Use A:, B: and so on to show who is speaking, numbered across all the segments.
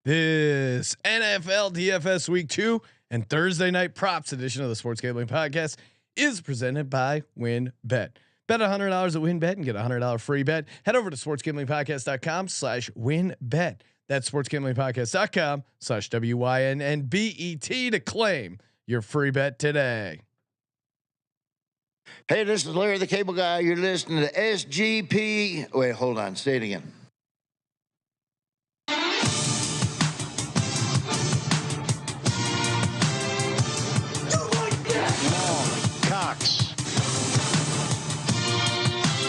A: This NFL DFS Week 2 and Thursday Night Props edition of the Sports Gambling Podcast is presented by WynnBet. Bet $100 at WynnBet and get a $100 free bet. Head over to sportsgamblingpodcast.com/WynnBet. That's sportsgamblingpodcast.com/WYNNBET to claim your free bet today.
B: Hey, this is Larry the Cable Guy. You're listening to SGP. Wait, hold on. Say it again. Cox.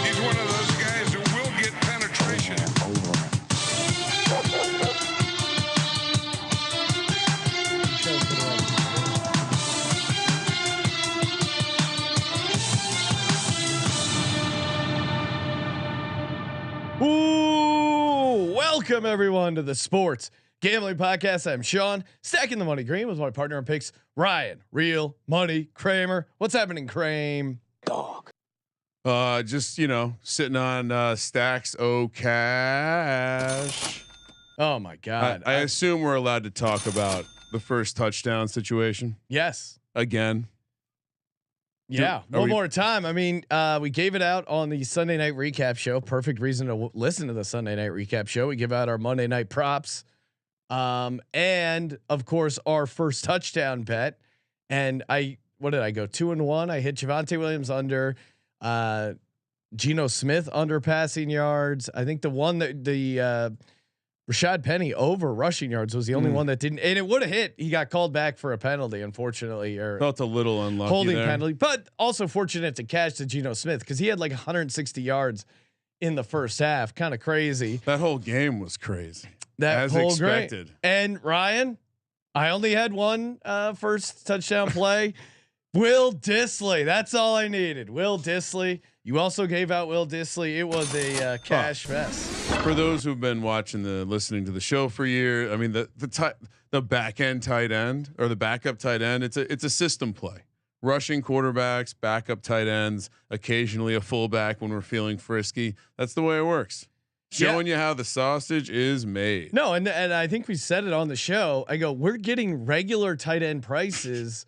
C: He's one of those guys who will get penetration.
A: Ooh, welcome everyone to the Sports Gambling Podcast. I'm Sean, stacking the money green with my partner in picks, Ryan, Real Money Kramer. What's happening, Kramer?
B: Dog.
D: Just sitting on stacks cash.
A: Oh my God!
D: I assume we're allowed to talk about the first touchdown situation
A: Yes.
D: again.
A: Yeah. One more time. I mean, we gave it out on the Sunday night recap show. Perfect reason to listen to the Sunday night recap show. We give out our Monday night props. And of course our first touchdown bet. And what did I go 2-1? I hit Javonte Williams under, Geno Smith under passing yards. I think the one that Rashad Penny over rushing yards was the only one that didn't, and it would have hit. He got called back for a penalty, unfortunately, or
D: Felt a little unlucky
A: holding
D: there.
A: penalty, but also fortunate to catch to Geno Smith because he had like 160 yards in the first half. Kind of crazy.
D: That whole game was crazy.
A: That
D: as
A: whole
D: expected.
A: Great. And Ryan, I only had one first touchdown play. Will Dissly. That's all I needed. Will Dissly. You also gave out Will Dissly. It was a cash fest.
D: For those who've been listening to the show for years, I mean the back end tight end or the backup tight end. It's a system play. Rushing quarterbacks, backup tight ends, occasionally a fullback when we're feeling frisky. That's the way it works. Showing you how the sausage is made.
A: No, and I think we said it on the show. I go, we're getting regular tight end prices,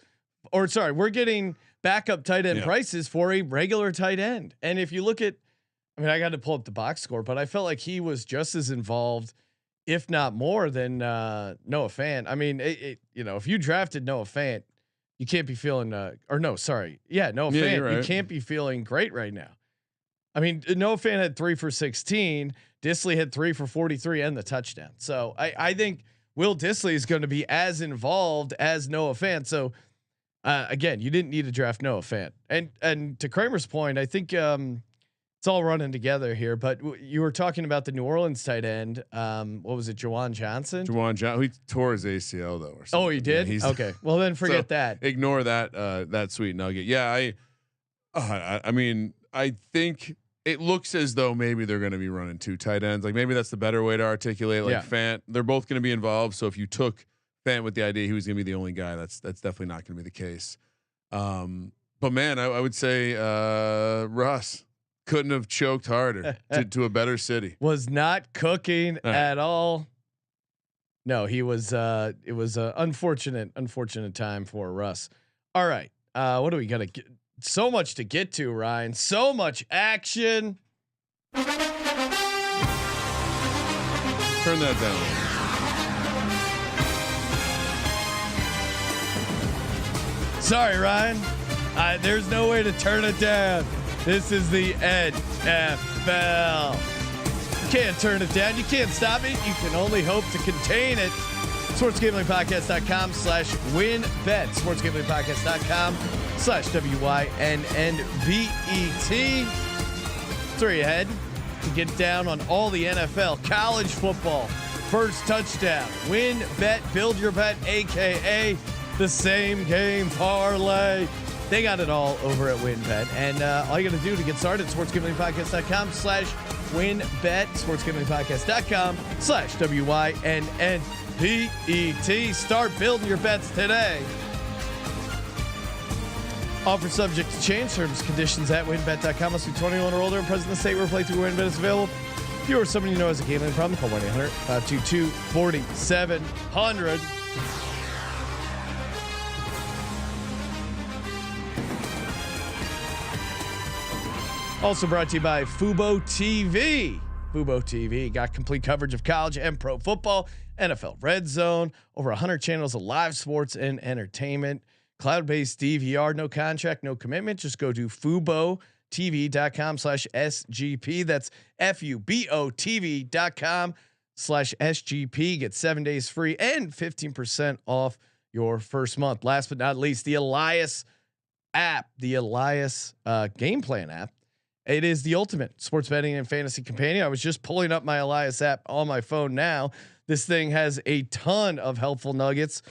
A: we're getting backup tight end prices for a regular tight end. And if you look at, I got to pull up the box score, but I felt like he was just as involved, if not more, than Noah Fant. I mean, if you drafted Noah Fant, you can't be feeling, Noah Fant. Right. You can't be feeling great right now. I mean, Noah Fant had 3 for 16. Dissly had 3 for 43 and the touchdown. So I think Will Dissly is going to be as involved as Noah Fant. So again, you didn't need to draft Noah Fant. And to Kramer's point, I think it's all running together here. But you were talking about the New Orleans tight end. What was it, Juwan Johnson?
D: He tore his ACL though. Or something.
A: Oh, he did.
D: Yeah,
A: okay. Well, then forget that.
D: Ignore that sweet nugget. Yeah, I mean, I think it looks as though maybe they're going to be running 2 tight ends. Like maybe that's the better way to articulate. Like Fant, they're both going to be involved. So if you took Fant with the idea he was going to be the only guy, that's definitely not going to be the case. But man, I would say Russ couldn't have choked harder to a better city.
A: Was not cooking at all. No, he was. It was an unfortunate time for Russ. All right, what do we got to get? So much to get to, Ryan. So much action.
D: Turn that
A: down. Sorry, Ryan. There's no way to turn it down. This is the NFL. You can't turn it down. You can't stop it. You can only hope to contain it. SportsGamblingPodcast.com/WynnBet. SportsGamblingPodcast.com/WYNNBET. That's where you head to get down on all the NFL, college football, first touchdown, WynnBet, build your bet, AKA the same game parlay. They got it all over at WynnBet. And all you got to do to get started, SportsGamblingPodcast.com/WynnBet, SportsGamblingPodcast.com/WYNNBET. Start building your bets today. Offer subject to change. Terms, conditions at WynnBet.com. Must be 21 or older and present in the state where playthrough WynnBet is available. If you or someone you know has a gambling problem, call 1-800-522-4700. Also brought to you by Fubo TV. Fubo TV got complete coverage of college and pro football, NFL Red Zone, over 100 channels of live sports and entertainment, cloud-based DVR, no contract, no commitment. Just go to FuboTV.com/SGP. That's FUBOTV.com/SGP. Get 7 days free and 15% off your first month. Last but not least, the Elias app, the Elias game plan app. It is the ultimate sports betting and fantasy companion. I was just pulling up my Elias app on my phone now. This thing has a ton of helpful nuggets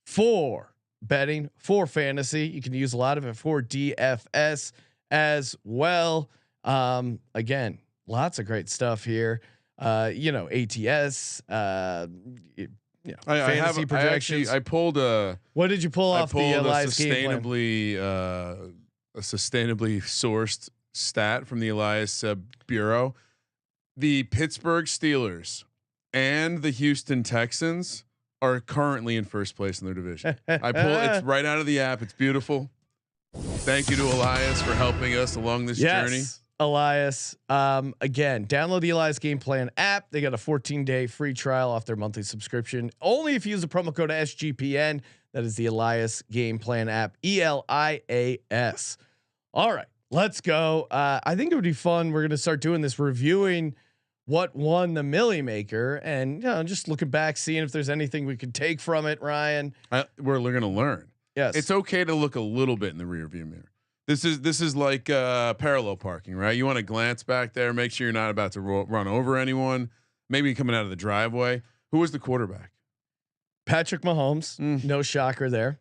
A: for betting, for fantasy. You can use a lot of it for DFS as well. Again, lots of great stuff here. ATS, fantasy projections.
D: I pulled a.
A: What did you pull off the Elias game plan?
D: A sustainably sourced stat from the Elias Bureau. The Pittsburgh Steelers and the Houston Texans are currently in first place in their division. It's right out of the app. It's beautiful. Thank you to Elias for helping us along this journey.
A: Elias. Again, download the Elias Game Plan app. They got a 14-day free trial off their monthly subscription. Only if you use the promo code SGPN. That is the Elias Game Plan app. ELIAS. All right. Let's go. I think it would be fun. We're going to start doing this, reviewing what won the Millie Maker, and just looking back, seeing if there's anything we could take from it. Ryan,
D: we're going to learn.
A: Yes,
D: it's okay to look a little bit in the rear view mirror. This is like parallel parking, right? You want to glance back there, make sure you're not about to run over anyone. Maybe coming out of the driveway. Who was the quarterback?
A: Patrick Mahomes. No shocker there.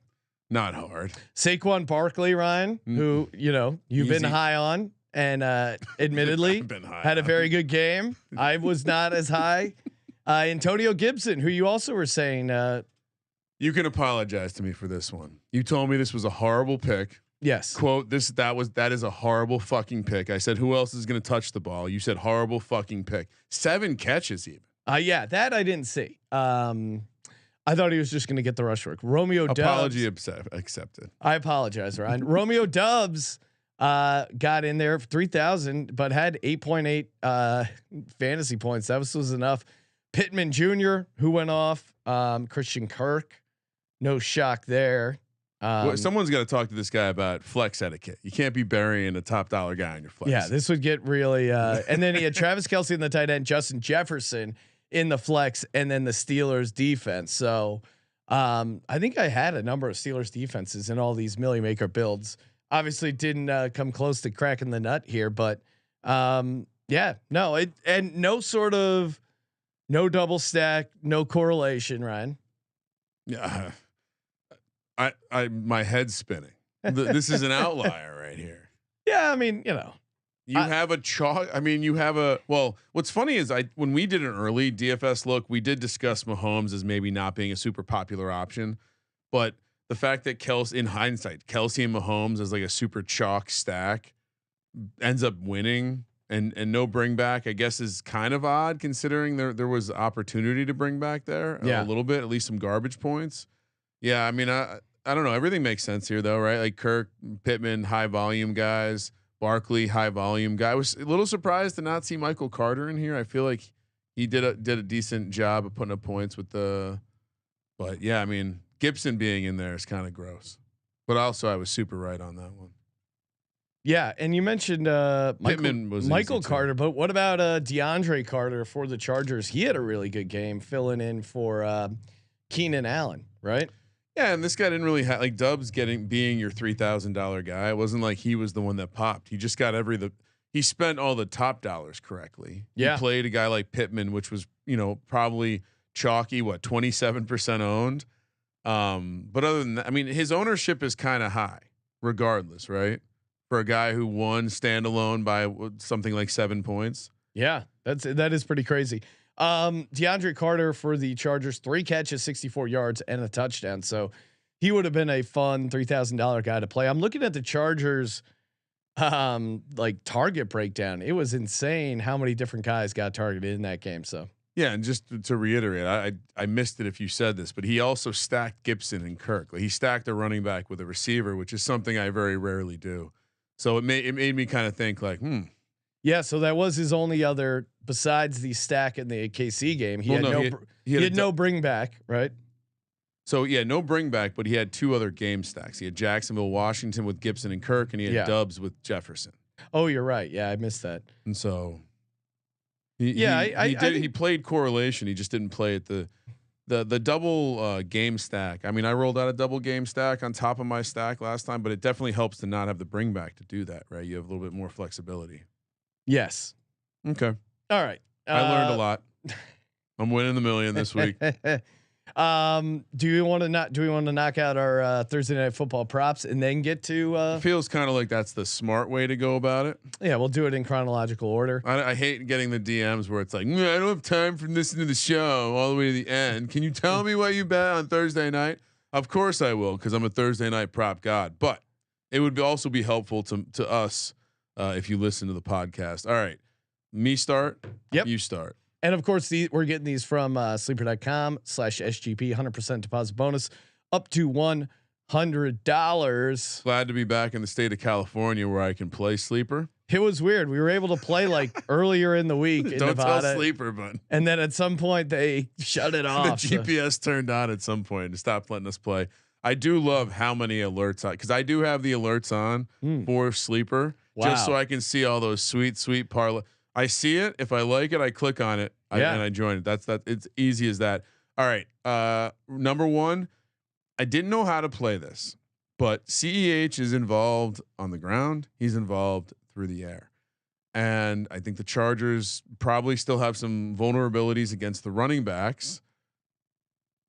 D: Not hard.
A: Saquon Barkley, Ryan, who you've
D: Easy.
A: been high on, and admittedly had a very good game. I was not as high. Antonio Gibson, who you also were saying.
D: You can apologize to me for this one. You told me this was a horrible pick.
A: Yes.
D: Quote that is a horrible fucking pick. I said, who else is going to touch the ball? You said horrible fucking pick. 7 catches even.
A: Yeah, that I didn't see. I thought he was just going to get the rush work. Romeo
D: Apology
A: Doubs.
D: accepted.
A: I apologize, Ryan. Romeo Doubs got in there for 3,000, but had 8.8 fantasy points. That was enough. Pittman Jr., who went off. Christian Kirk. No shock there.
D: Someone's got to talk to this guy about flex etiquette. You can't be burying a top dollar guy in your flex.
A: Yeah, this would get really. And then he had Travis Kelce in the tight end, Justin Jefferson in the flex, and then the Steelers defense. So I think I had a number of Steelers defenses in all these Millie Maker builds. Obviously didn't come close to cracking the nut here, but no double stack, no correlation, Ryan.
D: Yeah. My head's spinning. This is an outlier right here.
A: Yeah. I mean,
D: you have a chalk. I mean, you have a, well, what's funny is when we did an early DFS look, we did discuss Mahomes as maybe not being a super popular option, but the fact that Kelce and Mahomes as like a super chalk stack ends up winning and no bring back, I guess is kind of odd considering there was opportunity to bring back there a little bit, at least some garbage points. Yeah. I mean, I don't know. Everything makes sense here though, right? Like Kirk, Pittman, high volume guys. Barkley, high volume guy. I was a little surprised to not see Michael Carter in here. I feel like he did a decent job of putting up points with but yeah, I mean Gibson being in there is kind of gross. But also I was super right on that one.
A: Yeah, and you mentioned Michael Carter, but what about DeAndre Carter for the Chargers? He had a really good game filling in for Keenan Allen, right?
D: Yeah, and this guy didn't really have like Dubs being your $3,000 guy. It wasn't like he was the one that popped. He just got he spent all the top dollars correctly.
A: Yeah.
D: He played a guy like Pittman, which was, probably chalky, 27% owned. But other than that, I mean, his ownership is kind of high regardless, right? For a guy who won standalone by something like 7 points.
A: Yeah, that is pretty crazy. DeAndre Carter for the Chargers, 3 catches, 64 yards and a touchdown. So he would have been a fun $3,000 guy to play. I'm looking at the Chargers like target breakdown. It was insane how many different guys got targeted in that game. So
D: yeah, and just to reiterate, I missed it if you said this, but he also stacked Gibson and Kirk. Like he stacked a running back with a receiver, which is something I very rarely do. So it made me kind of think like,
A: yeah. So that was his only other besides the stack in the KC game. He had no bring back, right?
D: So yeah, no bring back, but he had 2 other game stacks. He had Jacksonville, Washington with Gibson and Kirk, and he had Dubs with Jefferson.
A: Oh, you're right. Yeah, I missed that.
D: And so he played correlation. He just didn't play at the double game stack. I mean, I rolled out a double game stack on top of my stack last time, but it definitely helps to not have the bring back to do that, right? You have a little bit more flexibility.
A: Yes.
D: Okay.
A: All right.
D: I learned a lot. I'm winning the million this week.
A: Do we want to knock out our Thursday night football props and then get to
D: it feels kind of like that's the smart way to go about it.
A: Yeah, we'll do it in chronological order.
D: I hate getting the DMs where it's like, I don't have time for listening to the show all the way to the end. Can you tell me what you bet on Thursday night? Of course I will, because I'm a Thursday night prop god. But it would also be helpful to us if you listen to the podcast. All right, me start.
A: Yep,
D: you start.
A: And of course, we're getting these from sleeper.com/SGP, 100% deposit bonus up to $100.
D: Glad to be back in the state of California where I can play Sleeper.
A: It was weird. We were able to play like earlier in the week in
D: Don't
A: Nevada,
D: tell Sleeper, but
A: and then at some point they shut it off.
D: The GPS turned on at some point to stop letting us play. I do love how many alerts because I do have the alerts on for Sleeper, just so I can see all those sweet parlay. I see it. If I like it, I click on it and I join it. That's that. It's easy as that. All right. Number 1, I didn't know how to play this, but CEH is involved on the ground. He's involved through the air. And I think the Chargers probably still have some vulnerabilities against the running backs.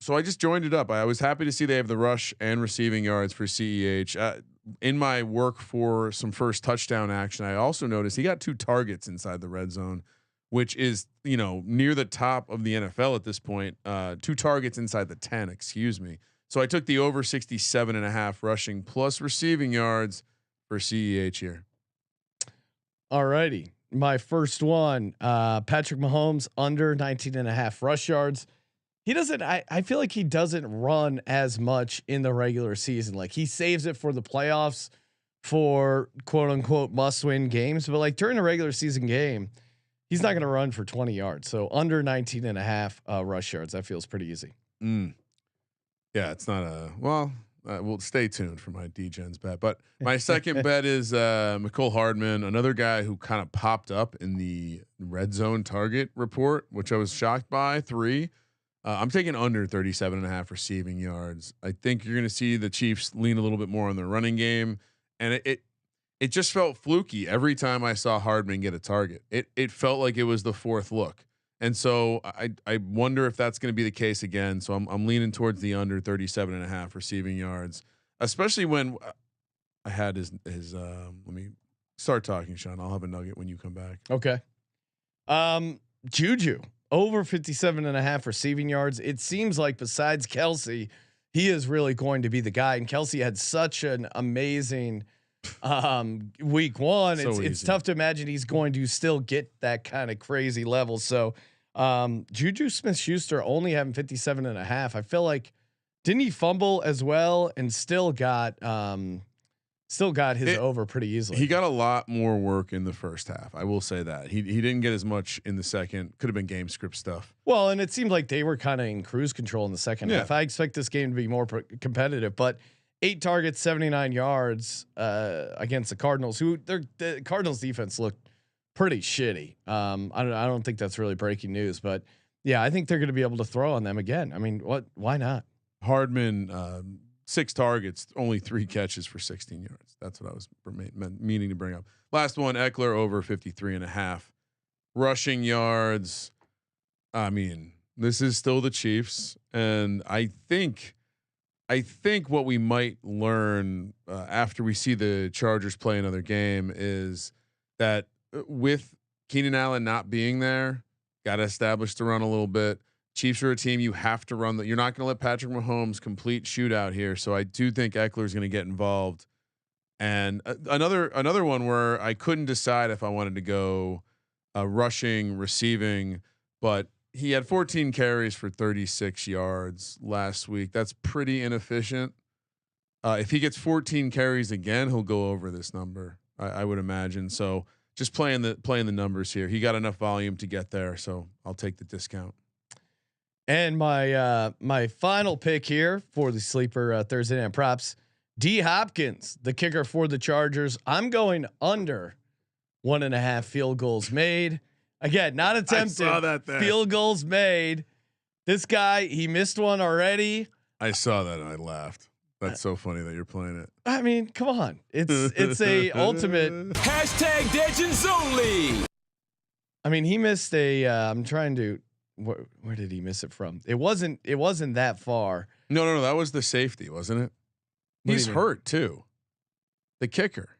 D: So I just joined it up. I was happy to see they have the rush and receiving yards for CEH. In my work for some first touchdown action, I also noticed he got 2 targets inside the red zone, which is, near the top of the NFL at this point. 2 targets inside the 10, excuse me. So I took the over 67.5 rushing plus receiving yards for CEH here.
A: All righty. My first one, Patrick Mahomes under 19.5 rush yards. He doesn't, I feel like he doesn't run as much in the regular season. Like he saves it for the playoffs for quote unquote must win games. But like during a regular season game, he's not going to run for 20 yards. So under 19.5 rush yards, that feels pretty easy.
D: Yeah, it's not we'll stay tuned for my D-Gens bet. But my second bet is Mecole Hardman, another guy who kind of popped up in the red zone target report, which I was shocked by 3. I'm taking under 37.5 receiving yards. I think you're going to see the Chiefs lean a little bit more on their running game, and it just felt fluky every time I saw Hardman get a target. It felt like it was the 4th look, and so I wonder if that's going to be the case again. So I'm leaning towards the under 37.5 receiving yards, especially when I had his. Let me start talking, Sean. I'll have a nugget when you come back.
A: Okay. JuJu. Over 57.5 receiving yards. It seems like besides Kelsey, he is really going to be the guy. And Kelsey had such an amazing week 1. It's tough to imagine he's going to still get that kind of crazy level. So JuJu Smith-Schuster only having 57.5. I feel like didn't he fumble as well and still got his over pretty easily.
D: He got a lot more work in the first half. I will say that he didn't get as much in the second. Could have been game script stuff.
A: Well, and it seemed like they were kind of in cruise control in the second half. I expect this game to be more competitive, but 8 targets, 79 yards against the Cardinals, who the Cardinals defense looked pretty shitty. I don't think that's really breaking news, but yeah, I think they're going to be able to throw on them again. I mean, why not?
D: Hardman, 6 targets, only 3 catches for 16 yards. That's what I was meaning to bring up. Last one, Ekeler over 53.5 rushing yards. I mean, this is still the Chiefs, and I think what we might learn after we see the Chargers play another game is that with Keenan Allen not being there, got to establish the run a little bit. Chiefs are a team you have to run. You're not going to let Patrick Mahomes complete shootout here. So I do think Ekeler is going to get involved. And another one where I couldn't decide if I wanted to go rushing, receiving, but he had 14 carries for 36 yards last week. That's pretty inefficient. If he gets 14 carries again, he'll go over this number, I would imagine. So just playing the numbers here. He got enough volume to get there, so I'll take the discount.
A: And my final pick here for the sleeper Thursday night props, D Hopkins, the kicker for the Chargers. I'm going under 1.5 field goals made. Again, not attempted.
D: I saw that there.
A: Field goals made. This guy, he missed one already.
D: I saw that and I laughed. That's so funny that you're playing it.
A: I mean, come on. It's a ultimate
E: #Legends only.
A: I mean, he missed a I'm trying to where did he miss it from? It wasn't that far.
D: No, that was the safety, wasn't it? He's hurt too. The kicker.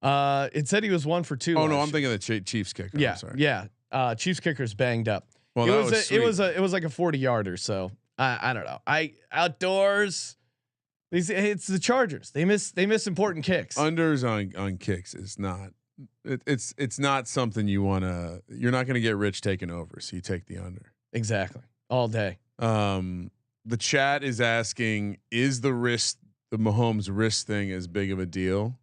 A: It said he was 1 for 2.
D: Oh no, I'm thinking of the Chiefs kicker.
A: Yeah,
D: I'm sorry.
A: yeah. Chiefs kicker's banged up.
D: Well,
A: it was like a 40-yarder. So I don't know. Outdoors. It's the Chargers. They miss important kicks.
D: Unders on kicks is not. It's not something you want to. You're not going to get rich taking over, so you take the under.
A: Exactly, all day.
D: The chat is asking, is the Mahomes wrist thing as big of a deal?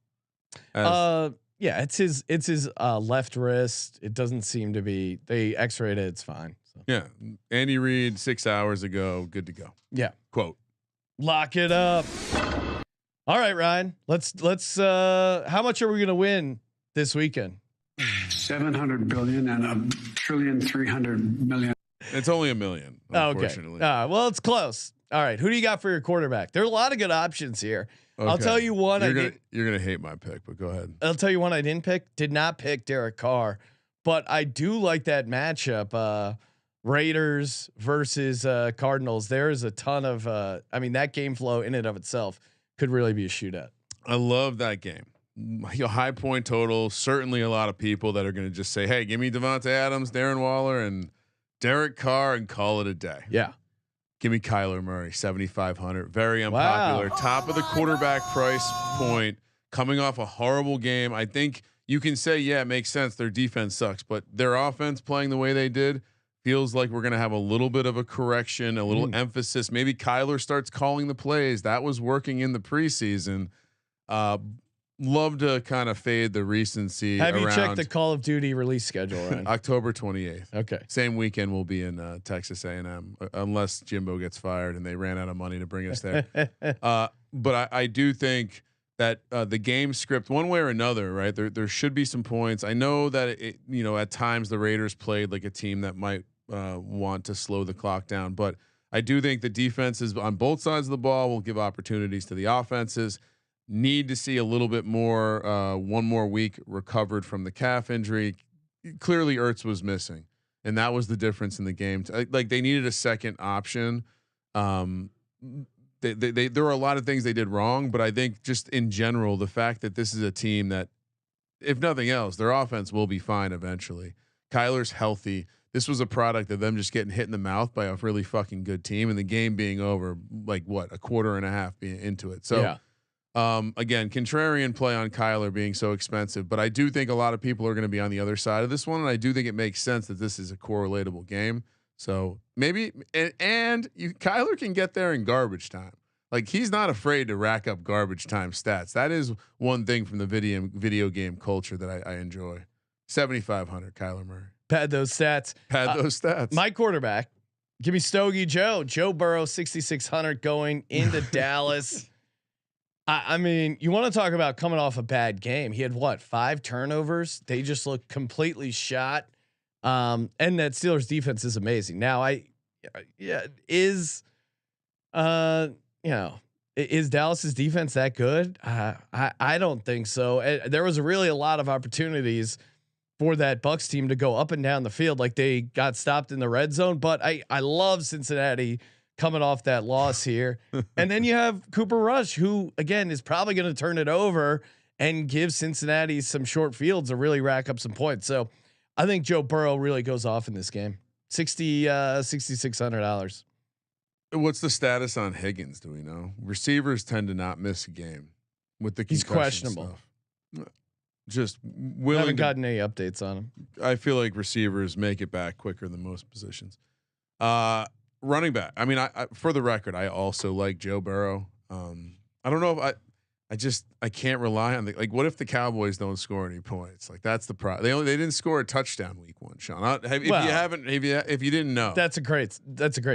A: Yeah, it's his left wrist. It doesn't seem to be. They X-rayed it. It's fine. So.
D: Yeah, Andy Reid 6 hours ago, good to go.
A: Yeah.
D: Quote.
A: Lock it up. All right, Ryan. Let's. How much are we gonna win this weekend?
F: 700 billion and $1.3 trillion.
D: It's only $1 million. Unfortunately.
A: Okay. Well, it's close. All right. Who do you got for your quarterback? There are a lot of good options here.
D: Okay.
A: I'll tell you one.
D: You're gonna hate my pick, but go ahead.
A: I'll tell you one I didn't pick. Did not pick Derek Carr, but I do like that matchup. Raiders versus Cardinals. There is a ton of. I mean, that game flow in and of itself could really be a shootout.
D: I love that game. High point total. Certainly, a lot of people that are going to just say, "Hey, give me Devontae Adams, Darren Waller, and Derek Carr, and call it a day."
A: Yeah.
D: Give me Kyler Murray, 7,500. Very unpopular. Wow. Top of the quarterback price point. Coming off a horrible game. I think you can say, yeah, it makes sense. Their defense sucks, but their offense playing the way they did feels like we're going to have a little bit of a correction, a little emphasis. Maybe Kyler starts calling the plays. That was working in the preseason. Love to kind of fade the recency.
A: Have you checked the Call of Duty release schedule, Ryan?
D: October 28th.
A: Okay.
D: Same weekend we'll be in Texas A&M, unless Jimbo gets fired and they ran out of money to bring us there. But I do think that the game script, one way or another, right? There should be some points. I know that at times the Raiders played like a team that might want to slow the clock down, but I do think the defenses on both sides of the ball will give opportunities to the offenses. Need to see a little bit more, one more week recovered from the calf injury. Clearly Ertz was missing, and that was the difference in the game. Like they needed a second option. There were a lot of things they did wrong, but I think just in general, the fact that this is a team that, if nothing else, their offense will be fine eventually. Kyler's healthy. This was a product of them just getting hit in the mouth by a really fucking good team, and the game being over like a quarter and a half being into it. So. Yeah. Again, contrarian play on Kyler being so expensive, but I do think a lot of people are going to be on the other side of this one, and I do think it makes sense that this is a correlatable game. So maybe, and Kyler can get there in garbage time. Like he's not afraid to rack up garbage time stats. That is one thing from the video game culture that I enjoy. 7,500, Kyler Murray.
A: Pad those stats. My quarterback, give me Stogie Joe Burrow, 6,600 going into Dallas. I mean, you want to talk about coming off a bad game. He had 5 turnovers. They just look completely shot. And that Steelers defense is amazing. Now is Dallas's defense that good? I don't think so. There was really a lot of opportunities for that Bucs team to go up and down the field. Like they got stopped in the red zone, but I love Cincinnati coming off that loss here. And then you have Cooper Rush, who again is probably going to turn it over and give Cincinnati some short fields to really rack up some points. So I think Joe Burrow really goes off in this game. $6,600.
D: What's the status on Higgins? Do we know? Receivers tend to not miss a game. with the
A: he's
D: concussion
A: questionable.
D: stuff. Just
A: I
D: willing.
A: haven't gotten any updates on him.
D: I feel like receivers make it back quicker than most positions. Running back. I mean, I for the record, I also like Joe Burrow. I don't know if I can't rely on what if the Cowboys don't score any points? Like that's the problem. They didn't score a touchdown week 1, Sean. If you didn't know,
A: that's a great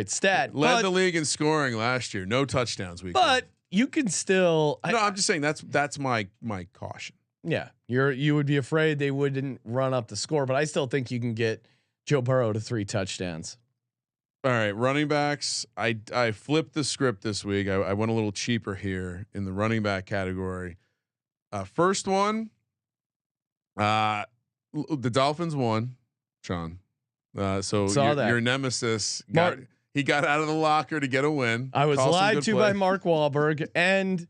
A: stat.
D: Led the league in scoring last year. No touchdowns week 1.
A: But you can still.
D: I'm just saying that's my caution.
A: Yeah, you would be afraid they wouldn't run up the score, but I still think you can get Joe Burrow to 3 touchdowns.
D: All right, running backs. I flipped the script this week. I went a little cheaper here in the running back category. First one, the Dolphins won, Sean. So your nemesis got out of the locker to get a win.
A: I was lied to by Mark Wahlberg, and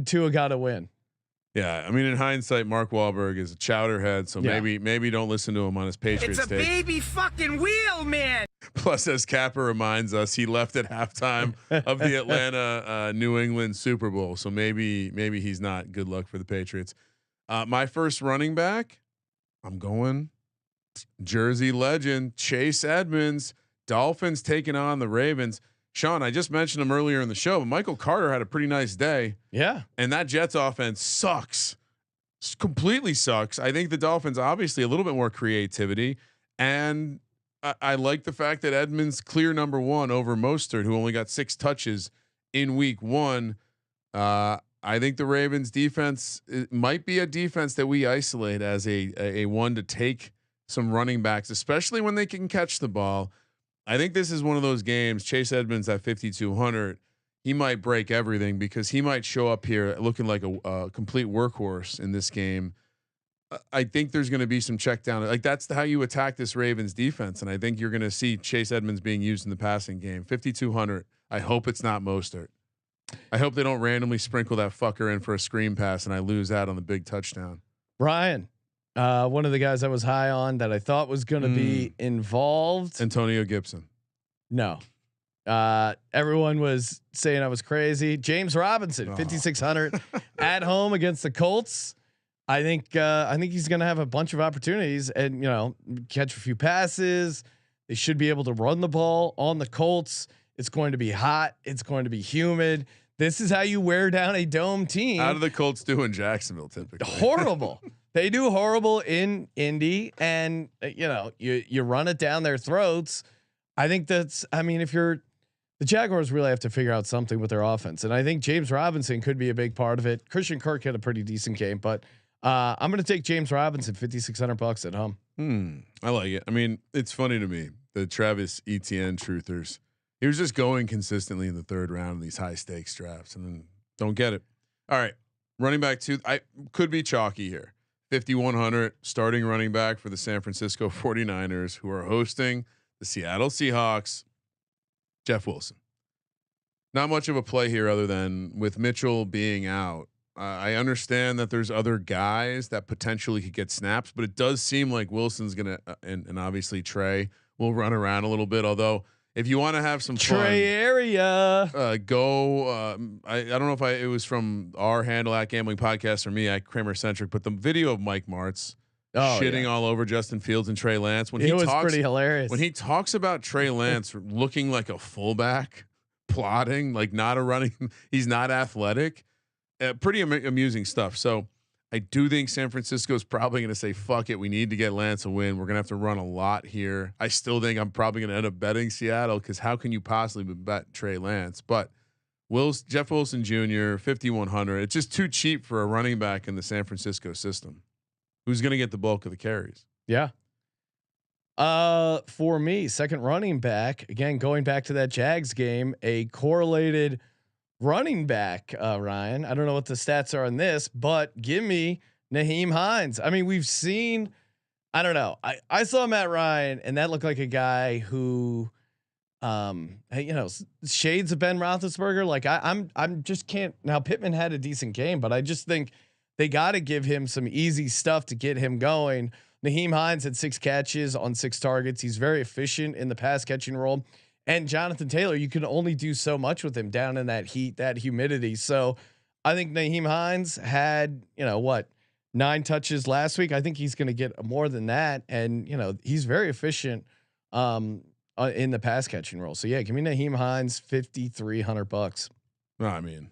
A: Tua got a win.
D: Yeah, I mean, in hindsight, Mark Wahlberg is a chowderhead, so maybe don't listen to him on his Patriots.
E: It's a baby fucking wheel, man.
D: Plus, as Capper reminds us, he left at halftime of the Atlanta New England Super Bowl, so maybe he's not good luck for the Patriots. My first running back, I'm going Jersey legend Chase Edmonds. Dolphins taking on the Ravens. Sean, I just mentioned him earlier in the show, but Michael Carter had a pretty nice day.
A: Yeah.
D: And that Jets offense sucks. Completely sucks. I think the Dolphins obviously a little bit more creativity. And I like the fact that Edmonds clear number 1 over Mostert, who only got 6 touches in week 1. I think the Ravens defense might be a defense that we isolate as a one to take some running backs, especially when they can catch the ball. I think this is one of those games. Chase Edmonds at 5,200, he might break everything because he might show up here looking like a complete workhorse in this game. I think there's going to be some check down. Like that's how you attack this Ravens defense, and I think you're going to see Chase Edmonds being used in the passing game. 5,200. I hope it's not Mostert. I hope they don't randomly sprinkle that fucker in for a screen pass and I lose out on the big touchdown.
A: Ryan. One of the guys I was high on that I thought was going to be involved.
D: Antonio Gibson.
A: No. Everyone was saying I was crazy. James Robinson, 5,600 at home against the Colts. I think he's going to have a bunch of opportunities and, catch a few passes. They should be able to run the ball on the Colts. It's going to be hot. It's going to be humid. This is how you wear down a dome team.
D: How do the Colts do in Jacksonville typically?
A: Horrible. They do horrible in Indy, and you run it down their throats. I think if you're the Jaguars, really have to figure out something with their offense, and I think James Robinson could be a big part of it. Christian Kirk had a pretty decent game, but I'm going to take James Robinson, $5,600 at home.
D: I like it. I mean, it's funny to me the Travis Etienne truthers. He was just going consistently in the 3rd round in these high stakes drafts, and then don't get it. All right, running back 2. I could be chalky here. 5,100 starting running back for the San Francisco 49ers, who are hosting the Seattle Seahawks. Jeff Wilson. Not much of a play here other than with Mitchell being out. I understand that there's other guys that potentially could get snaps, but it does seem like Wilson's gonna and obviously Trey will run around a little bit. Although if you want to have some
A: Trey
D: fun,
A: area,
D: go. I don't know if it was from our handle at Gambling Podcast or me at Kramer Centric, but the video of Mike Martz shitting all over Justin Fields and Trey Lance when he
A: was
D: talks,
A: pretty hilarious.
D: When he talks about Trey Lance looking like a fullback, plotting like not a running, he's not athletic. Pretty amusing stuff. So I do think San Francisco is probably going to say, fuck it. We need to get Lance a win. We're going to have to run a lot here. I still think I'm probably going to end up betting Seattle because how can you possibly bet Trey Lance? But Jeff Wilson Jr., 5,100. It's just too cheap for a running back in the San Francisco system. Who's going to get the bulk of the carries?
A: Yeah. For me, second running back, again, going back to that Jags game, a correlated running back, Ryan. I don't know what the stats are on this, but give me Nyheim Hines. I mean, we've seen, I don't know. I saw Matt Ryan and that looked like a guy who, shades of Ben Roethlisberger. Like I'm just can't now Pittman had a decent game, but I just think they got to give him some easy stuff to get him going. Nyheim Hines had 6 catches on 6 targets. He's very efficient in the pass catching role. And Jonathan Taylor, you can only do so much with him down in that heat, that humidity. So I think Nyheim Hines had, 9 touches last week. I think he's going to get more than that. And, he's very efficient in the pass catching role. So yeah, give me Nyheim Hines, $5,300.
D: No, I mean,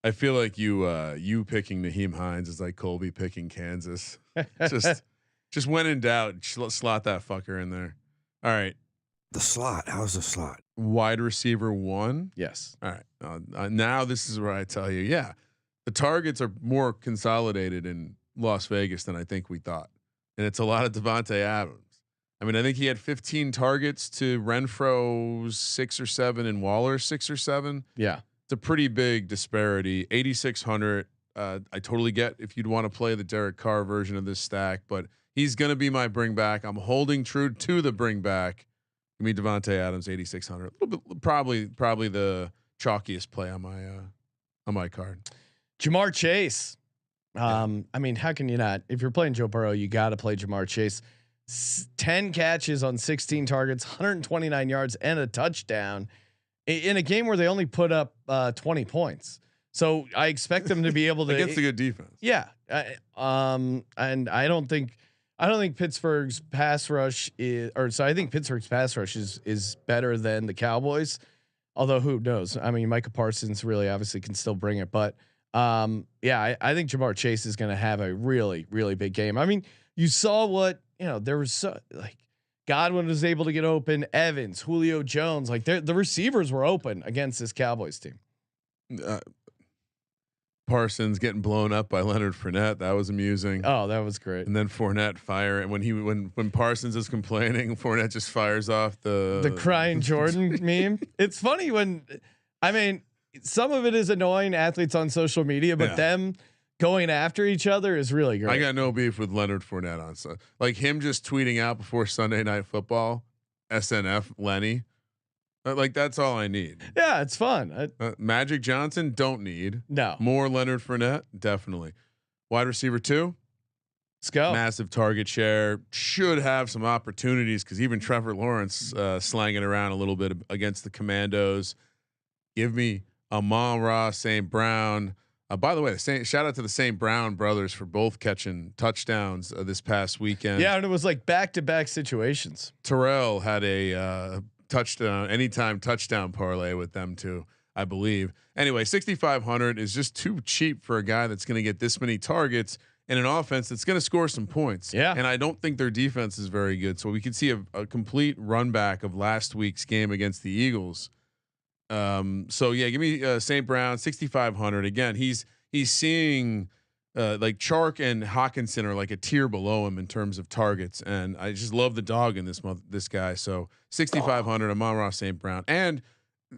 D: I feel like you picking Nyheim Hines is like Colby picking Kansas. Just when in doubt, slot that fucker in there. All right.
G: The slot. How's the slot?
D: Wide receiver 1.
A: Yes.
D: All right. Now this is where I tell you, yeah, the targets are more consolidated in Las Vegas than I think we thought, and it's a lot of Devontae Adams. I mean, I think he had 15 targets to Renfro's 6 or 7 and Waller's 6 or 7.
A: Yeah,
D: it's a pretty big disparity. 8,600. I totally get if you'd want to play the Derek Carr version of this stack, but he's going to be my bring back. I'm holding true to the bring back. Give me Devontae Adams, 8,600. A little bit, probably the chalkiest play on my card.
A: Jamar Chase. I mean, how can you not? If you're playing Joe Burrow, you got to play Jamar Chase. 10 catches on 16 targets, 129 yards, and a touchdown in a game where they only put up 20 points. So I expect them to be able to
D: against a good defense.
A: Yeah. And I don't think Pittsburgh's pass rush I think Pittsburgh's pass rush is better than the Cowboys. Although who knows? I mean, Micah Parsons really obviously can still bring it, but I think Jamar Chase is going to have a really, really big game. I mean, you saw what, there was Godwin was able to get open, Evans, Julio Jones, the receivers were open against this Cowboys team.
D: Parsons getting blown up by Leonard Fournette. That was amusing.
A: Oh, that was great.
D: And then Fournette firing when Parsons is complaining, Fournette just fires off the
A: crying Jordan meme. It's funny some of it is annoying athletes on social media, but them going after each other is really great.
D: I got no beef with Leonard Fournette on like him just tweeting out before Sunday Night Football, SNF Lenny. Like that's all I need.
A: Yeah, it's fun.
D: Magic Johnson don't need.
A: No.
D: More Leonard Fournette, definitely. Wide receiver 2.
A: Let's go.
D: Massive target share. Should have some opportunities because even Trevor Lawrence slanging around a little bit against the Commandos. Give me Amon-Ra St. Brown. By the way, shout out to the St. Brown brothers for both catching touchdowns this past weekend.
A: Yeah, and it was like back-to-back situations.
D: Terrell had a anytime touchdown parlay with them too, I believe. Anyway, 6,500 is just too cheap for a guy that's going to get this many targets in an offense that's going to score some points.
A: Yeah.
D: And I don't think their defense is very good. So we could see a complete run back of last week's game against the Eagles. So yeah, give me St. Brown, 6,500. Again, he's seeing like Chark and Hawkinson are like a tier below him in terms of targets, and I just love the dog in this guy. So 6,500. Amon-Ra St. Brown. And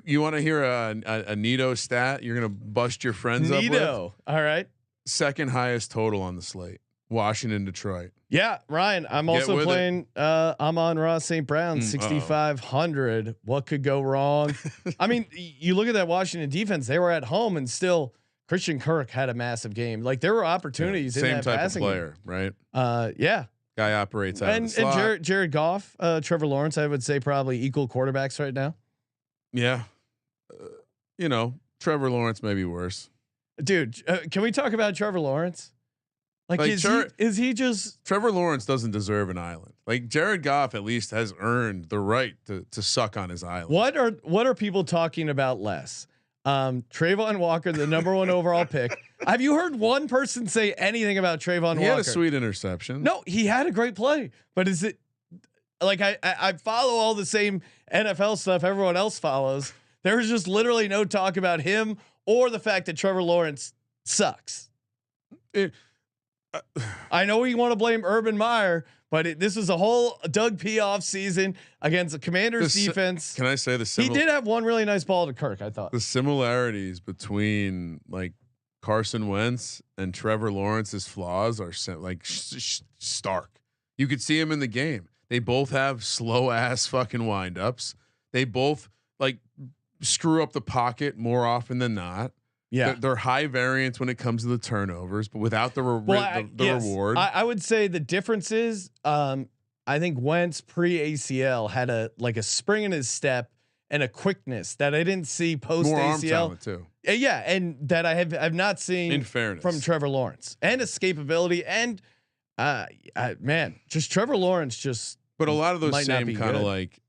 D: you want to hear a Nito stat? You're gonna bust your friends up with.
A: All right.
D: Second highest total on the slate. Washington, Detroit.
A: Yeah, Ryan. I'm also playing Amon-Ra St. Brown, 6,500. What could go wrong? I mean, you look at that Washington defense. They were at home, and still Christian Kirk had a massive game. Like there were opportunities.
D: Same
A: in that
D: type
A: passing
D: of player,
A: game.
D: right?
A: Yeah.
D: Guy operates out of the slot.
A: And Jared Goff, Trevor Lawrence, I would say probably equal quarterbacks right now.
D: Yeah. Trevor Lawrence may be worse.
A: Dude, can we talk about Trevor Lawrence? Is he just
D: Trevor Lawrence doesn't deserve an island. Like Jared Goff at least has earned the right to suck on his island.
A: What are people talking about less? Trayvon Walker, the number 1 overall pick. Have you heard one person say anything about Trayvon Walker?
D: He had a sweet interception.
A: No, he had a great play, but is it like I follow all the same NFL stuff everyone else follows. There was just literally no talk about him or the fact that Trevor Lawrence sucks. I know we want to blame Urban Meyer, but this is a whole Doug P off season against the Commanders defense.
D: Can I say
A: he did have one really nice ball to Kirk, I thought.
D: The similarities between like Carson Wentz and Trevor Lawrence's flaws are like stark. You could see him in the game. They both have slow ass fucking windups. They both like screw up the pocket more often than not.
A: Yeah,
D: they're high variance when it comes to the turnovers, but without the reward.
A: I would say the difference is, I think Wentz pre-ACL had a spring in his step and a quickness that I didn't see post-ACL.
D: More arm talent too.
A: Yeah, and that I've not seen
D: In fairness.
A: from Trevor Lawrence and escapability and man, just Trevor Lawrence just.
D: But a lot of those
A: might not
D: same
A: be
D: kind of
A: good.
D: like,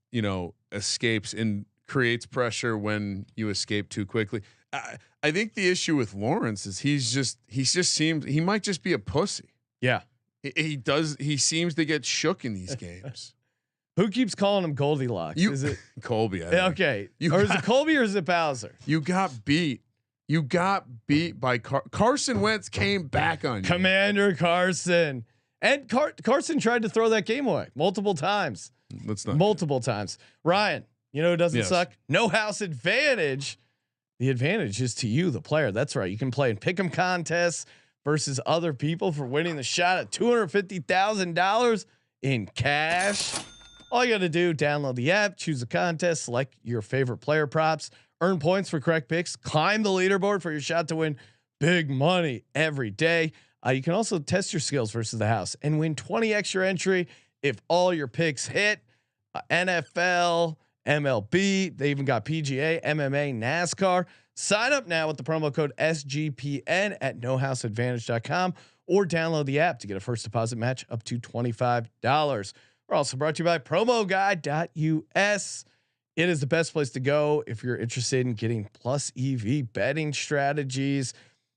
D: escapes and creates pressure when you escape too quickly. I think the issue with Lawrence is he might just be a pussy.
A: Yeah.
D: He seems to get shook in these games.
A: Who keeps calling him Goldilocks? Is it
D: Colby? I think.
A: okay? Or is it Colby or is it Bowser?
D: You got beat. You got beat by Carson Wentz came back on you.
A: Commander Carson. And Carson tried to throw that game away multiple times.
D: That's not
A: multiple times. Ryan, you know who doesn't
D: Yes.
A: suck? No house advantage. The advantage is to you, the player. That's right. You can play in pick'em contests versus other people for winning the shot at $250,000 in cash. All you got to do, download the app, choose a contest, select your favorite player props, earn points for correct picks, climb the leaderboard for your shot to win big money every day. You can also test your skills versus the house and win 20 extra entry if all your picks hit. NFL, MLB, they even got PGA, MMA, NASCAR. Sign up now with the promo code SGPN at nohouseadvantage.com or download the app to get a first deposit match up to $25. We're also brought to you by promoguide.us. It is the best place to go if you're interested in getting plus EV betting strategies.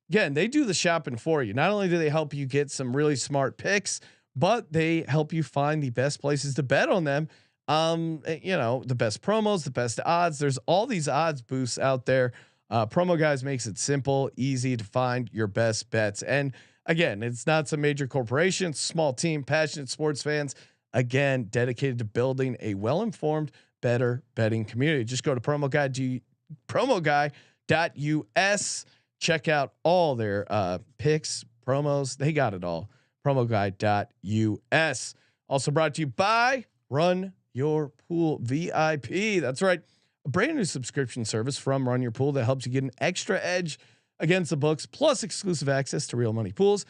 A: Again, they do the shopping for you. Not only do they help you get some really smart picks, but they help you find the best places to bet on them. The best promos, the best odds. There's all these odds boosts out there. Promo Guys makes it simple, easy to find your best bets. And again, it's not some major corporation, it's a small team, passionate sports fans, again, dedicated to building a well-informed, better betting community. Just go to promoguide.us. Check out all their picks, promos. They got it all. Promoguide.us. Also brought to you by Run Your Pool VIP. That's right. A brand new subscription service from Run Your Pool that helps you get an extra edge against the books, plus exclusive access to real money pools.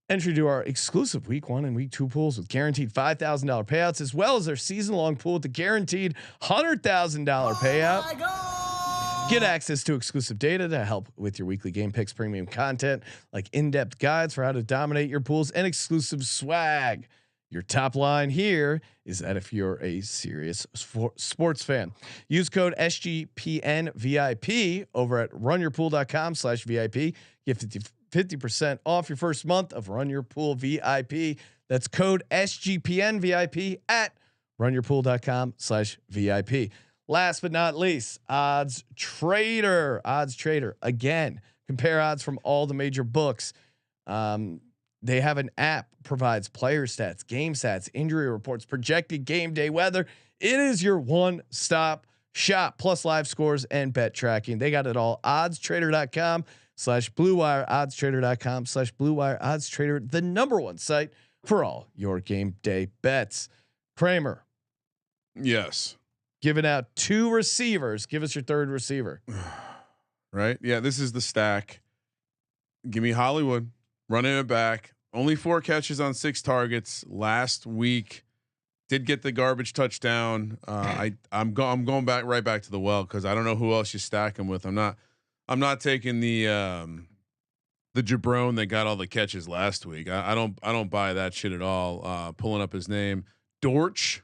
A: Entry to our exclusive week 1 and week 2 pools with guaranteed $5,000 payouts, as well as our season-long pool with the guaranteed $100,000 payout. Get access to exclusive data to help with your weekly game picks, premium content like in-depth guides for how to dominate your pools, and exclusive swag. Your top line here is that if you're a serious sports fan, use code SGPNVIP over at runyourpool.com/VIP. Get 50% off your first month of Run Your Pool VIP. That's code SGPNVIP at runyourpool.com/VIP. Last but not least, Odds Trader. Odds Trader. Again, compare odds from all the major books. They have an app, provides player stats, game stats, injury reports, projected game day weather. It is your one-stop shop, plus live scores and bet tracking. They got it all. oddstrader.com/Blue Wire, oddstrader.com/Blue Wire. Odds Trader, the #1 site for all your game day bets. Kramer.
D: Yes.
A: Giving out 2 receivers. Give us your third receiver.
D: Right. Yeah. This is the stack. Give me Hollywood running it back. Only 4 catches on 6 targets last week. Did get the garbage touchdown. I'm going right back to the well because I don't know who else you stack him with. I'm not taking the jabron that got all the catches last week. I don't buy that shit at all. Pulling up his name, Dortch.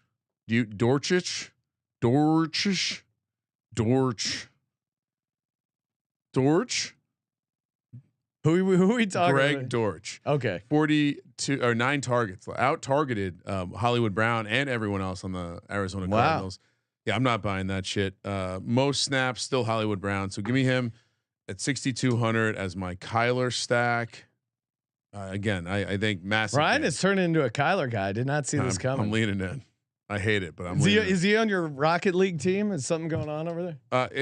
D: Dortch. Who are we talking
A: Greg
D: about? Dortch.
A: Okay.
D: 42 or 9 targets, out targeted Hollywood Brown and everyone else on the Arizona Cardinals. Yeah, I'm not buying that shit. Most snaps still Hollywood Brown. So give me him at 6,200 as my Kyler stack. Again, I think massive.
A: Ryan is turning into a Kyler guy. I did not see this coming.
D: I'm leaning in. I hate it, but I'm.
A: Is he on your Rocket League team? Is something going on over there?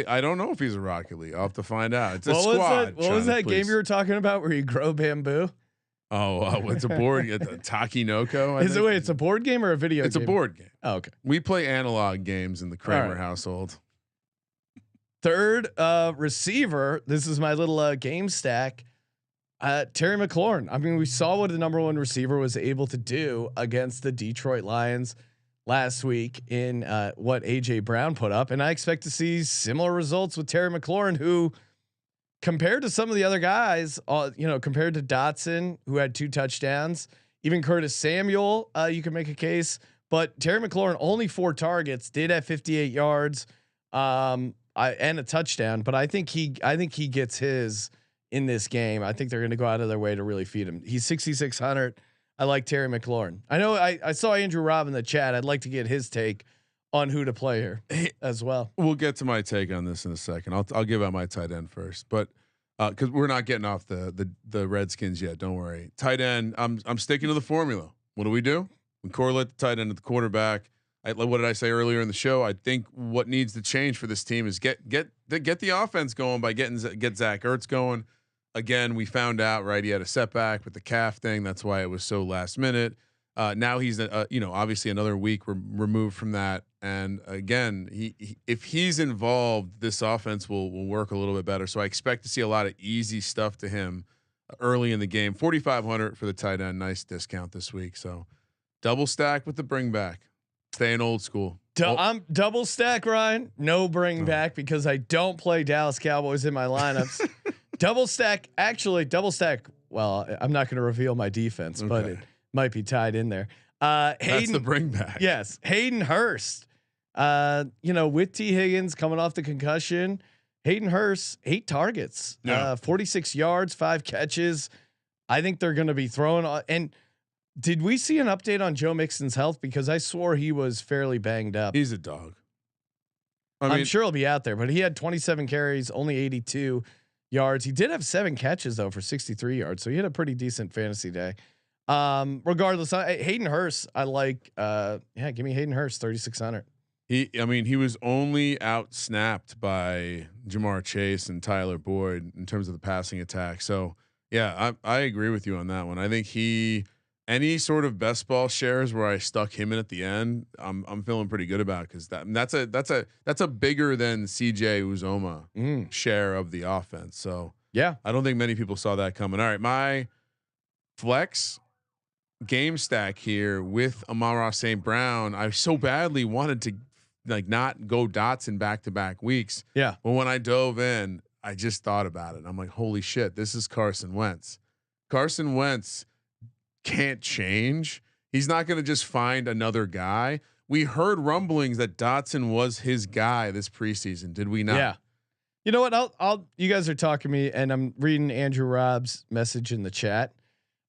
D: I don't know if he's a Rocket League. I'll have to find out. It's a
A: what
D: squad.
A: What was that game you were talking about where you grow bamboo?
D: Oh, it's a board. Takinoko.
A: It's a board game or a video game?
D: It's a board game.
A: Oh, okay.
D: We play analog games in the Kramer household.
A: Third receiver. This is my little game stack. Terry McLaurin. I mean, we saw what the #1 receiver was able to do against the Detroit Lions last week in what AJ Brown put up, and I expect to see similar results with Terry McLaurin, who compared to some of the other guys, compared to Dotson, who had 2 touchdowns, even Curtis Samuel, you can make a case. But Terry McLaurin only 4 targets, did have 58 yards, and a touchdown. But I think he gets his in this game. I think they're going to go out of their way to really feed him. He's 6,600. I like Terry McLaurin. I know I saw Andrew Robb in the chat. I'd like to get his take on who to play here as well.
D: We'll get to my take on this in a second. I'll give out my tight end first, but because we're not getting off the Redskins yet. Don't worry. Tight end. I'm sticking to the formula. What do? We correlate the tight end to the quarterback. What did I say earlier in the show? I think what needs to change for this team is get the offense going by get Zach Ertz going. Again, we found out, right, he had a setback with the calf thing. That's why it was so last minute. Now he's obviously another week removed from that. And again, if he's involved, this offense will work a little bit better. So I expect to see a lot of easy stuff to him early in the game. 4,500 for the tight end, nice discount this week. So double stack with the bring back, staying old school.
A: I'm double stack, Ryan. No bring back because I don't play Dallas Cowboys in my lineups. Double stack. Well, I'm not going to reveal my defense, but it might be tied in there. Hayden,
D: that's the bring back.
A: Yes, Hayden Hurst. With T Higgins coming off the concussion, Hayden Hurst 8 targets, 46 yards, 5 catches. I think they're going to be throwing. And did we see an update on Joe Mixon's health? Because I swore he was fairly banged up.
D: He's a dog.
A: I'm sure he'll be out there, but he had 27 carries, only 82 yards. He did have 7 catches though for 63 yards, so he had a pretty decent fantasy day. Regardless, Hayden Hurst, I like. Give me Hayden Hurst 3,600.
D: He was only out snapped by Jamar Chase and Tyler Boyd in terms of the passing attack. So yeah, I agree with you on that one. I think any sort of best ball shares where I stuck him in at the end, I'm feeling pretty good about, because that's a bigger than CJ Uzoma share of the offense. So
A: yeah,
D: I don't think many people saw that coming. All right, my flex game stack here with Amon-Ra St. Brown. I so badly wanted to not go Dotson back-to-back weeks.
A: Yeah.
D: But when I dove in, I just thought about it. I'm like, holy shit, this is Carson Wentz. Carson Wentz can't change. He's not going to just find another guy. We heard rumblings that Dotson was his guy this preseason. Did we not?
A: Yeah. You know what? You guys are talking to me and I'm reading Andrew Robb's message in the chat.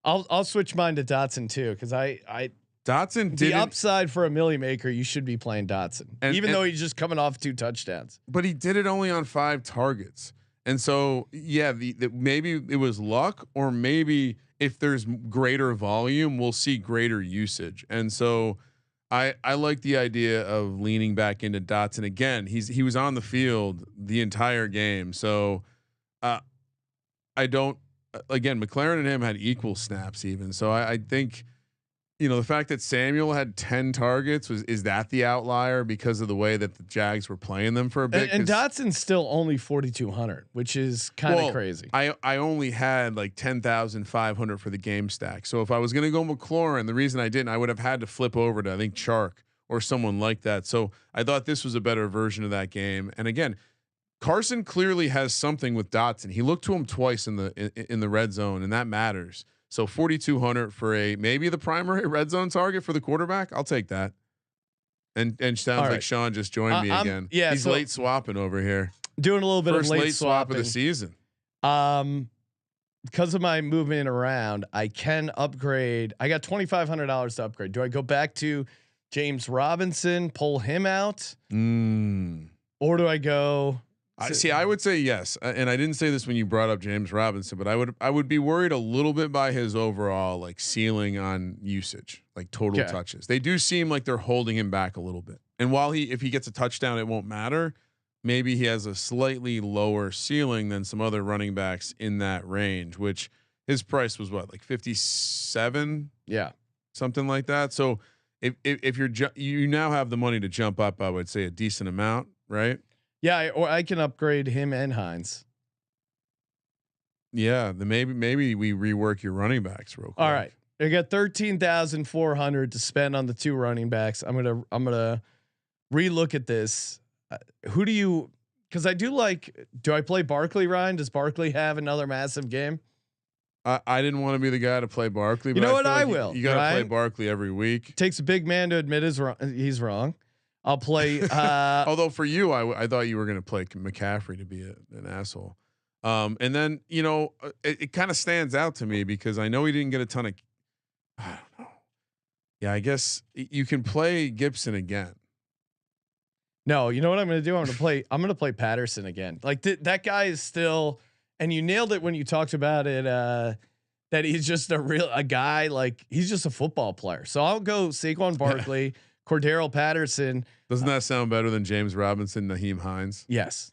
A: I'll switch mine to Dotson too. Cause
D: Dotson
A: the upside for a milli maker, you should be playing Dotson, even though he's just coming off 2 touchdowns.
D: But he did it only on 5 targets, and so yeah, maybe it was luck, or maybe if there's greater volume, we'll see greater usage. And so I like the idea of leaning back into Dotson again. He was on the field the entire game, so I don't. Again, McLaren and him had equal snaps even. So I think, the fact that Samuel had 10 targets is that the outlier because of the way that the Jags were playing them for a bit.
A: And Dotson's still only 4,200, which is kind of crazy.
D: I only had like 10,500 for the game stack. So if I was going to go McLaurin, the reason I didn't, I would have had to flip over to, I think, Chark or someone like that. So I thought this was a better version of that game. And again, Carson clearly has something with Dotson. He looked to him twice in the red zone, and that matters. So 4,200 for maybe the primary red zone target for the quarterback. I'll take that. And sounds like Sean just joined me again.
A: Yeah,
D: he's late swapping over here.
A: Doing a little bit
D: First
A: of
D: late swap of the season.
A: Because of my movement around, I can upgrade. I got $2,500 to upgrade. Do I go back to James Robinson, pull him out, or do I go?
D: I would say yes, and I didn't say this when you brought up James Robinson, but I would be worried a little bit by his overall ceiling on usage, total touches. They do seem like they're holding him back a little bit. And while if he gets a touchdown, it won't matter. Maybe he has a slightly lower ceiling than some other running backs in that range, which his price was 57, something like that. So if you now have the money to jump up, I would say a decent amount, right?
A: Yeah, or I can upgrade him and Hines.
D: Yeah, then maybe we rework your running backs real quick.
A: All right, I got 13,400 to spend on the 2 running backs. I'm gonna relook at this. Who do you? because I do like. Do I play Barkley, Ryan? Does Barkley have another massive game?
D: I didn't want to be the guy to play Barkley.
A: You know what? I
D: like
A: will.
D: You got to play Barkley every week.
A: Takes a big man to admit he's wrong. I'll play.
D: Although for you, I thought you were going to play McCaffrey to be an asshole. And then it kind of stands out to me because I know he didn't get a ton of. I don't know. Yeah, I guess you can play Gibson again.
A: No, you know what I'm going to do? I'm going to play Patterson again. Like that guy is still. And you nailed it when you talked about it. That he's just a guy, like he's just a football player. So I'll go Saquon Barkley, Cordero Patterson.
D: Doesn't that sound better than James Robinson, Naheem Hines?
A: Yes.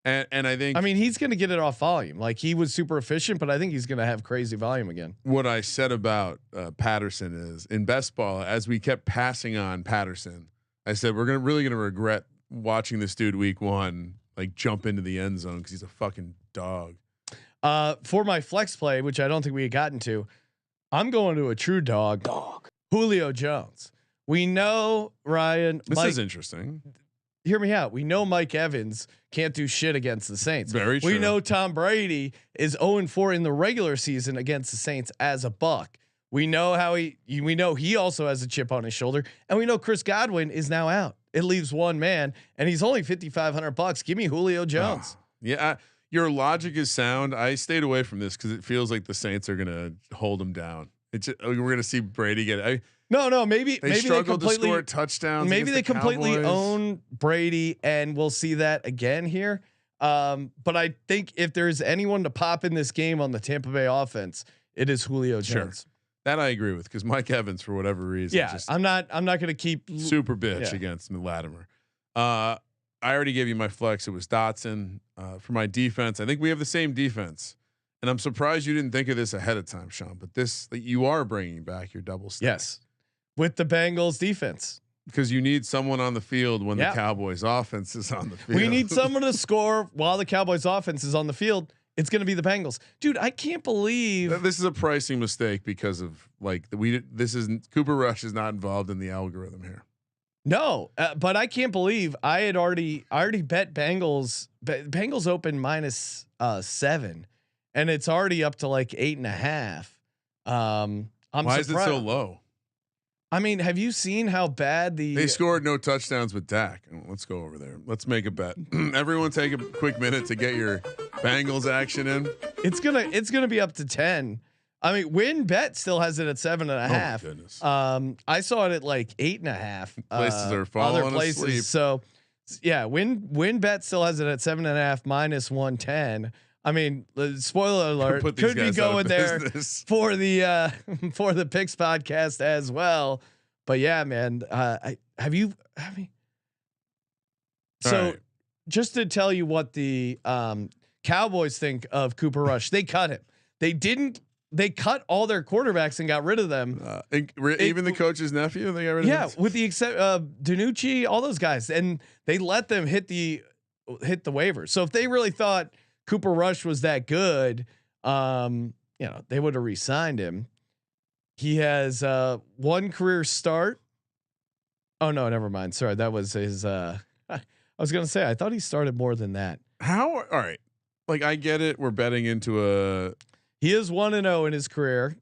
D: And I think
A: he's going to get it off volume. Like he was super efficient, but I think he's going to have crazy volume again.
D: What I said about Patterson is in best ball, as we kept passing on Patterson, I said we're really gonna regret watching this dude week 1 like jump into the end zone because he's a fucking dog.
A: For my flex play, which I don't think we had gotten to, I'm going to a true dog. Julio Jones. We know Ryan.
D: This is interesting.
A: Hear me out. We know Mike Evans can't do shit against the Saints.
D: Very true.
A: We know Tom Brady is 0-4 in the regular season against the Saints as a Buck. We know we know he also has a chip on his shoulder, and we know Chris Godwin is now out. It leaves one man, and he's only $5,500. Give me Julio Jones.
D: Yeah, your logic is sound. I stayed away from this because it feels like the Saints are gonna hold him down. We're gonna see Brady get.
A: No, maybe
D: they struggled to score touchdowns.
A: Maybe they completely
D: Cowboys.
A: own Brady, and we'll see that again here. But I think if there's anyone to pop in this game on the Tampa Bay offense, it is Julio Jones.
D: Sure. That I agree with because Mike Evans, for whatever reason,
A: just I'm not going to keep
D: super bitch against Latimer. I already gave you my flex. It was Dotson. For my defense, I think we have the same defense, and I'm surprised you didn't think of this ahead of time, Sean. But you are bringing back your double stack.
A: Yes, with the Bengals defense
D: because you need someone on the field when the Cowboys offense is on the field.
A: We need someone to score while the Cowboys offense is on the field. It's going to be the Bengals, dude. I can't believe
D: this is a pricing mistake because of Cooper Rush is not involved in the algorithm here.
A: No, but I can't believe I already bet Bengals. Bengals open -7, and it's already up to like 8.5.
D: Why
A: surprised.
D: Is it so low?
A: I mean, have you seen how bad
D: they scored no touchdowns with Dak? Let's go over there. Let's make a bet. Everyone take a quick minute to get your Bengals action in.
A: It's gonna be up to 10. I mean, WinBet still has it at 7.5.
D: Oh, goodness.
A: I saw it at like 8.5.
D: Places are falling
A: other places.
D: asleep.
A: So yeah, WinBet still has it at 7.5 -110. I mean, spoiler alert, could be going there for the Picks podcast as well. But yeah, man, just to tell you what the Cowboys think of Cooper Rush, they cut him. They cut all their quarterbacks and got rid of them.
D: Even the coach's nephew, they got rid of him.
A: Yeah, with the except Danucci, all those guys, and they let them hit the waiver. So if they really thought Cooper Rush was that good, they would have re-signed him. He has one career start. Oh no, never mind. Sorry, that was his. I was gonna say I thought he started more than that.
D: How? All right, like I get it. We're betting into a.
A: He is 1-0 in his career.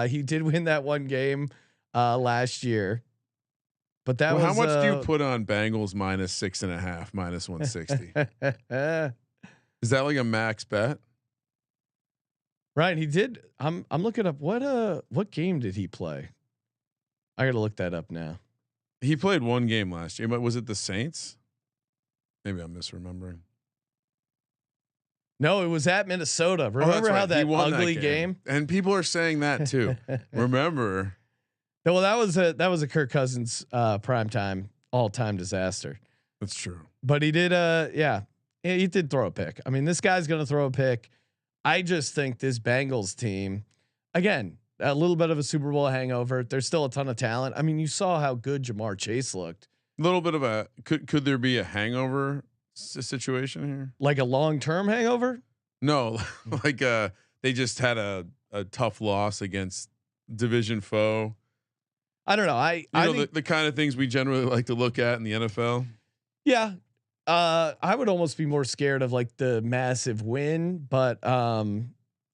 A: He did win that one game last year, but that was
D: how much do you put on Bengals -6.5 -160? Is that like a max bet?
A: Right, he did. I'm looking up what game did he play? I got to look that up now.
D: He played one game last year, but was it the Saints? Maybe I'm misremembering.
A: No, it was at Minnesota. Remember how that ugly game?
D: And people are saying that too. Remember?
A: Well, that was a Kirk Cousins primetime all-time disaster.
D: That's true.
A: But he did he did throw a pick. I mean, this guy's going to throw a pick. I just think this Bengals team, again, a little bit of a Super Bowl hangover. There's still a ton of talent. I mean, you saw how good Jamar Chase looked.
D: A little bit of a could there be a hangover situation here?
A: Like a long-term hangover?
D: No, like they just had a tough loss against division foe.
A: I don't know. I think
D: the kind of things we generally like to look at in the NFL.
A: Yeah. I would almost be more scared of like the massive win, but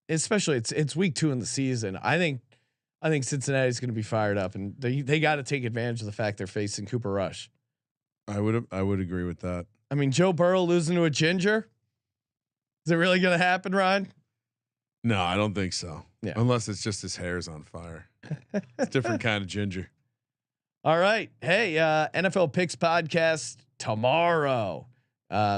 A: especially it's week 2 in the season. I think Cincinnati's going to be fired up, and they got to take advantage of the fact they're facing Cooper Rush.
D: I would agree with that.
A: I mean, Joe Burrow losing to a ginger. Is it really going to happen, Ryan?
D: No, I don't think so.
A: Yeah.
D: Unless it's just his hair's on fire. It's a different kind of ginger.
A: All right. Hey, NFL Picks podcast tomorrow.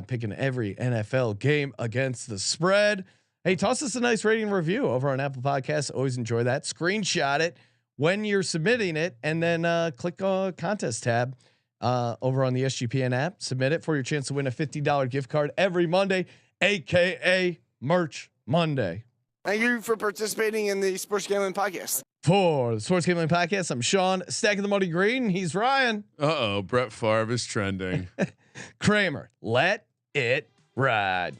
A: Picking every NFL game against the spread. Hey, toss us a nice rating review over on Apple Podcasts. Always enjoy that. Screenshot it when you're submitting it, and then click on contest tab over on the SGPN app. Submit it for your chance to win a $50 gift card every Monday, aka Merch Monday.
E: Thank you for participating in the Sports Gambling Podcast.
A: For the Sports Gambling Podcast, I'm Sean, stacking the money green. He's Ryan.
D: Brett Favre is trending.
A: Kramer, let it ride.